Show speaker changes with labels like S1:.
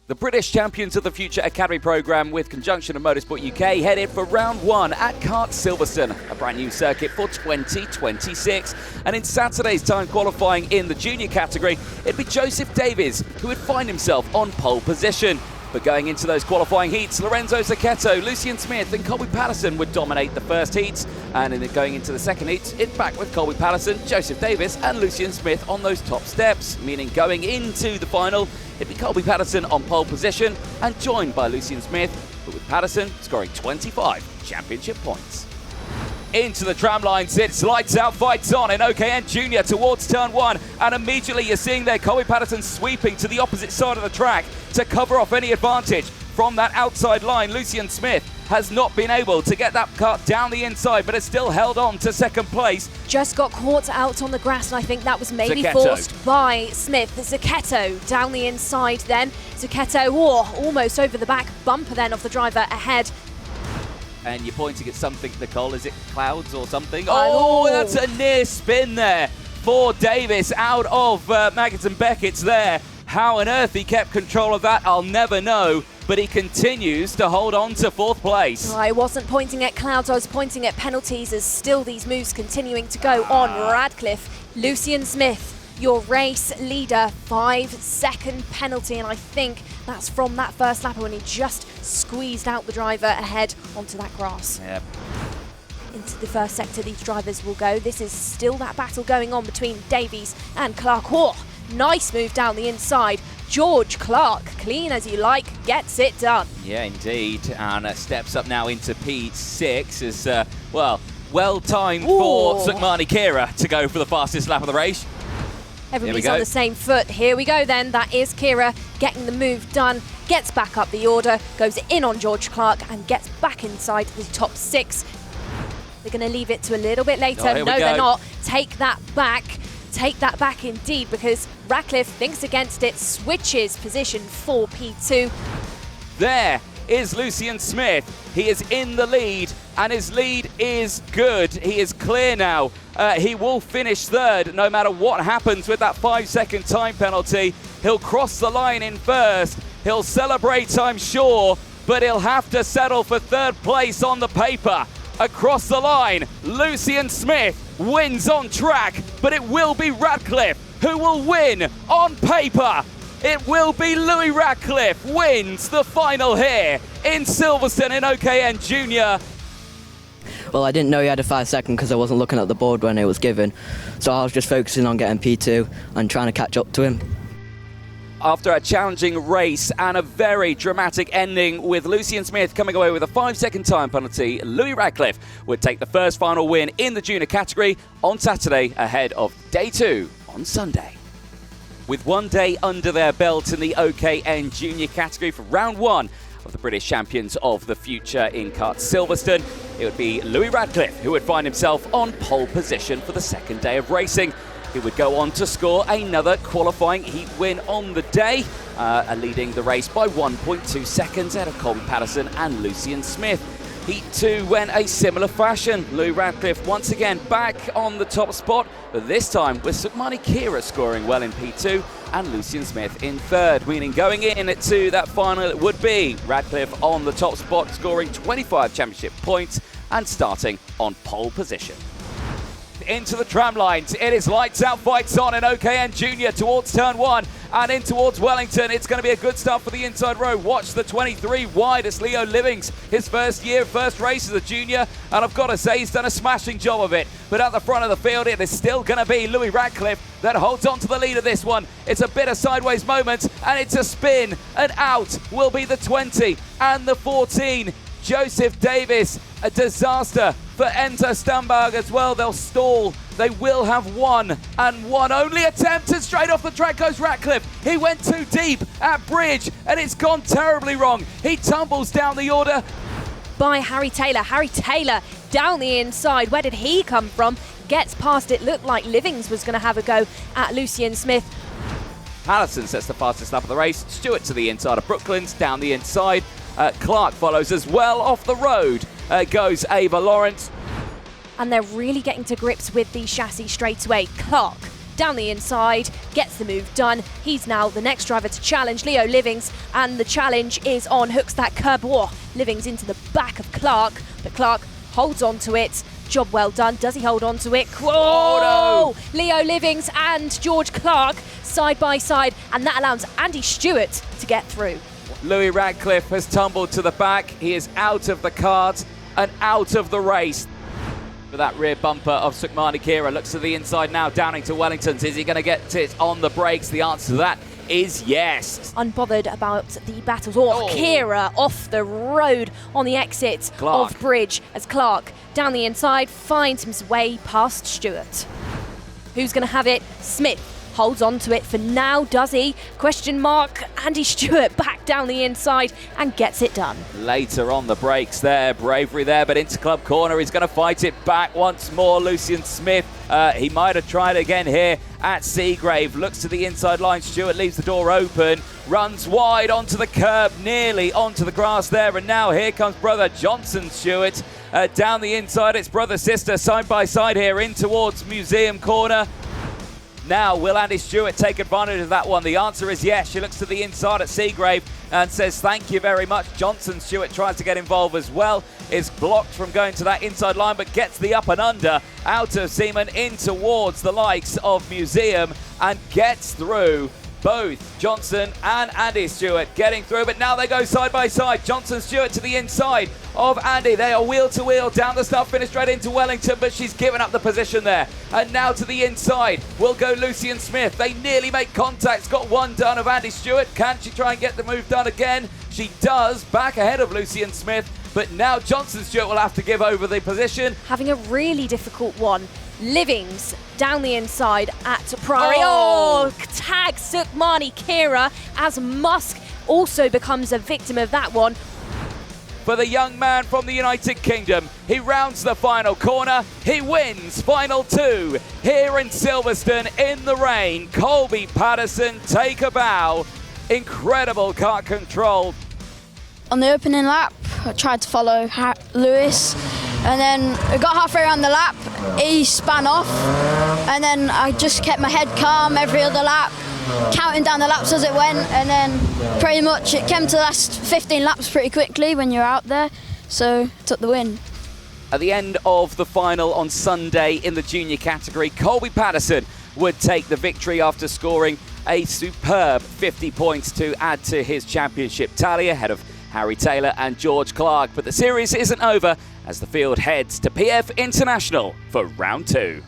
S1: The British Champions of the Future Academy programme with conjunction of Motorsport UK headed for round one at Kart Silverstone, a brand new circuit for 2026. And in Saturday's time qualifying in the junior category, it'd be Josef Davies who would find himself on pole position. But going into those qualifying heats, Lorenzo, Zucchetto, Lucien Smith and Colbe Pattison would dominate the first heats. And in going into the second heats, it's back with Colbe Pattison, Josef Davies and Lucien Smith on those top steps, meaning going into the final, it'd be Colbe Pattison on pole position and joined by Lucien Smith, but with Pattison scoring 25 championship points. Into the tramlines, it's lights out, fights on in OKN Junior towards turn one, and immediately you're seeing there Colbe Pattison sweeping to the opposite side of the track to cover off any advantage from that outside line. Lucien Smith has not been able to get that cut down the inside, but has still held on to second place.
S2: Just got caught out on the grass, and I think that was maybe
S1: Zucchetto.
S2: Forced by Smith. Zucchetto down the inside then. Zucchetto, almost over the back bumper then of the driver ahead.
S1: And you're pointing at something, Nicole. Is it clouds or something?
S2: Oh,
S1: that's a near spin there for Davies out of Maggots and Beckett's there. How on earth he kept control of that, I'll never know. But he continues to hold on to fourth place.
S2: I wasn't pointing at clouds, I was pointing at penalties as still these moves continuing to go on. Radcliffe, Lucien Smith, your race leader, 5-second penalty, and I think that's from that first lap when he just squeezed out the driver ahead onto that grass.
S1: Yep.
S2: Into the first sector these drivers will go. This is still that battle going on between Davies and Clark. Nice move down the inside. George Clark, clean as you like, gets it done.
S1: Yeah, indeed, and steps up now into P6 as, well timed for Sukhmani Khera to go for the fastest lap of the race.
S2: Everybody's on the same foot. Here we go then. That is Khera getting the move done, gets back up the order, goes in on George Clark and gets back inside the top six. They're going to leave it to a little bit later. No, they're not. Take that back. Take that back indeed, because Radcliffe thinks against it, switches position for P2.
S1: There is Lucien Smith. He is in the lead, and his lead is good. He is clear now. He will finish third no matter what happens with that 5-second time penalty. He'll cross the line in first. He'll celebrate, I'm sure, but he'll have to settle for third place on the paper. Across the line, Lucien Smith wins on track, but it will be Radcliffe who will win on paper. It will be Louis Radcliffe wins the final here in Silverstone in OKN Junior.
S3: Well, I didn't know he had a 5-second because I wasn't looking at the board when it was given, so I was just focusing on getting P2 and trying to catch up to him.
S1: After a challenging race and a very dramatic ending with Lucien Smith coming away with a 5-second time penalty, Louis Radcliffe would take the first final win in the junior category on Saturday ahead of day 2 on Sunday. With one day under their belt in the OKN junior category for round 1 of the British Champions of the Future in Kart Silverstone, it would be Louis Radcliffe who would find himself on pole position for the second day of racing. He would go on to score another qualifying heat win on the day, leading the race by 1.2 seconds out of Colbe Pattison and Lucien Smith. Heat 2 went a similar fashion. Louis Radcliffe once again back on the top spot, but this time with Sukhmani Khera scoring well in P2 and Lucien Smith in third, meaning going in to that final it would be Radcliffe on the top spot, scoring 25 championship points and starting on pole position. Into the tram lines, it is lights out, fights on in OKN Junior towards turn 1 and in towards Wellington. It's going to be a good start for the inside row. Watch the 23 wide as Leo Livings, his first race as a junior, and I've got to say he's done a smashing job of it. But at the front of the field it is still going to be Louis Radcliffe that holds on to the lead of this one. It's a bit of sideways moment and it's a spin, and out will be the 20 and the 14. Josef Davies, a disaster for Enter Stamberg as well. They'll stall. They will have one only attempt, and straight off the track goes Radcliffe. He went too deep at bridge and it's gone terribly wrong. He tumbles down the order.
S2: By Harry Taylor. Harry Taylor down the inside. Where did he come from? Gets past it. Looked like Livings was going to have a go at Lucien Smith.
S1: Pattison sets the fastest lap of the race. Stewart to the inside of Brooklands, down the inside. Clark follows as well. Off the road goes Ava Lawrence.
S2: And they're really getting to grips with the chassis straight away. Clark down the inside, gets the move done. He's now the next driver to challenge Leo Livings, and the challenge is on. Hooks that curb. Whoa, Livings into the back of Clark, but Clark holds on to it. Job well done. Does he hold on to it? Whoa!
S1: Oh, no.
S2: Leo Livings and George Clark side by side, and that allows Andy Stewart to get through.
S1: Louis Radcliffe has tumbled to the back. He is out of the kart and out of the race. For that rear bumper of Sukhmani Khera, looks to the inside now, Downing to Wellington's. Is he going to get it on the brakes? The answer to that is yes.
S2: Unbothered about the battles. Khera off the road on the exit
S1: Clark.
S2: of Bridge as Clark down the inside finds his way past Stewart. Who's going to have it? Smith holds on to it for now, does he? Question mark. Andy Stewart back down the inside and gets it done.
S1: Later on the brakes there, bravery there, but into club corner, he's going to fight it back once more. Lucien Smith, he might have tried again here at Seagrave. Looks to the inside line, Stewart leaves the door open, runs wide onto the curb, nearly onto the grass there, and now here comes brother Johnson Stewart down the inside. It's brother-sister side by side here in towards Museum Corner. Now, will Andy Stewart take advantage of that one? The answer is yes. She looks to the inside at Seagrave and says, thank you very much. Johnson Stewart tries to get involved as well. Is blocked from going to that inside line, but gets the up and under out of Seaman in towards the likes of Museum and gets through. Both Johnson and Andy Stewart getting through, but now they go side by side. Johnson Stewart to the inside of Andy. They are wheel to wheel down the start finish straight into Wellington, but she's given up the position there. And now to the inside will go Lucien Smith. They nearly make contact. Got one done of Andy Stewart. Can she try and get the move done again? She does, back ahead of Lucien Smith, but now Johnson Stewart will have to give over the position.
S2: Having a really difficult one. Livings down the inside at Priory. Tag Sukhmani Khera as Musk also becomes a victim of that one.
S1: For the young man from the United Kingdom, he rounds the final corner. He wins final two here in Silverstone in the rain. Colbe, Pattison take a bow. Incredible kart control.
S4: On the opening lap, I tried to follow Lewis, and then I got halfway around the lap, he span off, and then I just kept my head calm every other lap, counting down the laps as it went, and then pretty much it came to the last 15 laps pretty quickly when you're out there, so took the win.
S1: At the end of the final on Sunday in the junior category, Colbe Pattison would take the victory after scoring a superb 50 points to add to his championship tally ahead of Harry Taylor and George Clark. But the series isn't over as the field heads to PF International for round two.